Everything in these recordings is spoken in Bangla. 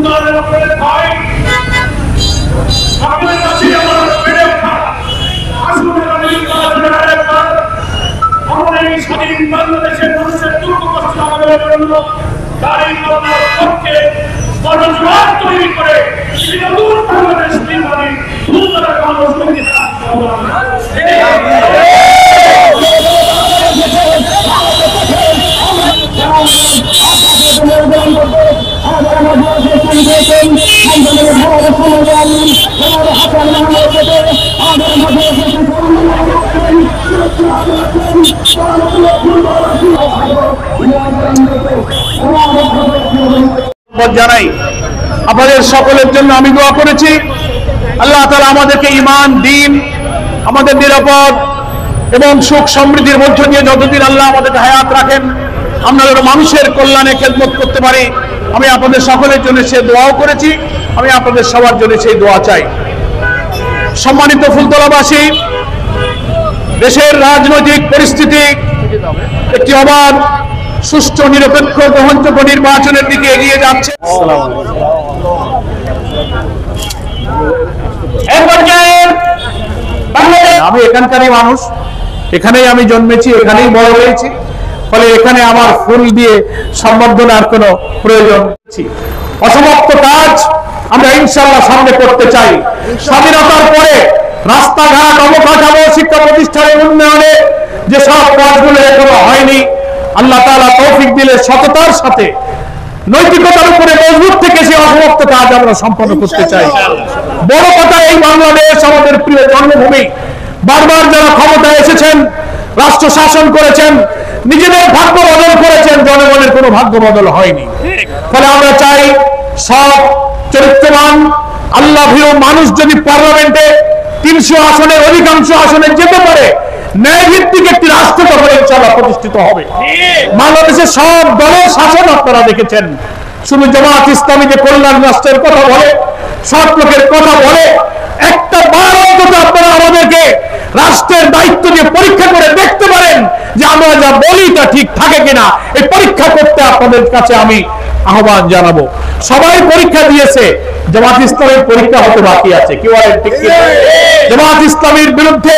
উন্নয়নের উপরে ভয় আপনাদের কাছে আমার বেড়ে ওঠা আসলে আমরা এই স্বাধীন বাংলাদেশের মানুষের দুঃখ কষ্ট আমাদের জন্য দাঁড়িয়ে করার পক্ষে গণজোয়ার তৈরি করে নতুন বাংলাদেশ নির্মাণে সুন্দর জানাই আপনাদের সকলের জন্য আমি দোয়া করেছি আল্লাহ তাআলা আমাদেরকে ঈমান দ্বীন আমাদের নিরাপদ এবং সুখ সমৃদ্ধির মধ্য দিয়ে যতদিন আল্লাহ আমাদেরকে হায়াত রাখেন আমরা যেন মানুষের কল্যাণে খেদমত করতে পারি আমি আপনাদের সকলের জন্য সেই দোয়াও করেছি আমি আপনাদের সবার জন্য সেই দোয়া চাই সম্মানিত ফুলতলাবাসী দেশের রাজনৈতিক পরিস্থিতি একটি অবাধ সুষ্ঠু নিরপেক্ষ গ্রহণযোগ্য নির্বাচনের দিকে এগিয়ে যাচ্ছে আমি এখানকারই মানুষ এখানেই আমি জন্মেছি এখানেই বড় হয়েছি ফলে এখানে আমার ফুল দিয়ে সম্বর্ধনার কোনো প্রয়োজন নেই অসমাপ্ত কাজ আমরা ইনশাআল্লাহ সামনে করতে চাই স্বাধীনতার পরে রাস্তাঘাট অবকাঠামো শিক্ষা প্রতিষ্ঠানের উন্নয়নে যে সব কাজগুলো এখনো হয়নি আল্লাহ তাআলা তৌফিক দিলে সততার সাথে নৈতিকতার উপরে মজবুত থেকে সেই অসমাপ্ত কাজ আমরা সম্পন্ন করতে চাই বড় কথা এই বাংলাদেশ আমাদের প্রিয় জন্মভূমি বারবার যারা ক্ষমতায় এসেছেন রাষ্ট্র শাসন করেছেন নিজেদের ভাগ্য বদল করেছেন জনগণের কোনো ভাগ্য বদল হয়নি ফলে আমরা চাই সব চরিত্রবান আল্লাহ ভীরু মানুষ যদি পার্লামেন্টে 300 আসনের অধিকাংশ আসনে যেতে পারে ন্যায়ভিত্তিক একটি রাষ্ট্র তখন ইনশাআল্লাহ প্রতিষ্ঠিত হবে বাংলাদেশের সব দলের শাসন আপনারা দেখেছেন শুধু জামাত ইসলামী যে কল্যাণ রাষ্ট্রের কথা বলে সৎ লোকের কথা বলে একটা বার অন্তত আপনারা আমাদেরকে রাষ্ট্রের দায়িত্ব দিয়ে পরীক্ষা করে দেখতে পারেন যে আমরা যা বলি তা ঠিক থাকে কিনা এই পরীক্ষা করতে আপনাদের কাছে আমি আহ্বান জানাবো সবাই পরীক্ষা দিয়েছে জামাত ইসলামের পরীক্ষা হতে বাকি আছে কি বলেন ঠিক কি জামাত ইসলামের বিরুদ্ধে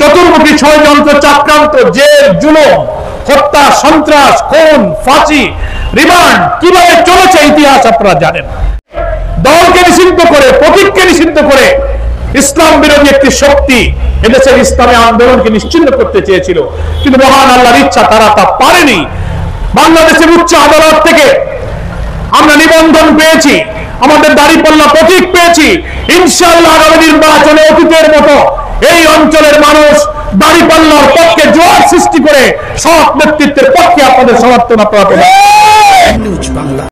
চতুর্মুখী ষড়যন্ত্র চক্রান্ত জেল জুলুম হত্যা সন্ত্রাস খুন ফাঁসি রিমান্ড কিভাবে চলেছে ইতিহাস আপনারা জানেন দলকে নিষিদ্ধ করে প্রতীককে নিষিদ্ধ করে ইসলাম বিরোধী একটি শক্তি এদেশের ইসলামী আন্দোলনকে নিশ্চিহ্ন করতে চেয়েছিল কিন্তু মহান আল্লাহর ইচ্ছা তারা তা পারেনি বাংলাদেশের উচ্চ আদালত থেকে আমরা নিবন্ধন পেয়েছি আমাদের দাঁড়িপাল্লা প্রতীক পেয়েছি ইনশাআল্লাহ আগামী নির্বাচনে অতীতের মতো এই অঞ্চলের মানুষ দাঁড়িপাল্লার পক্ষে জোয়ার সৃষ্টি করে সৎ নেতৃত্বের পক্ষে আপনাদের সমর্থন আপনারা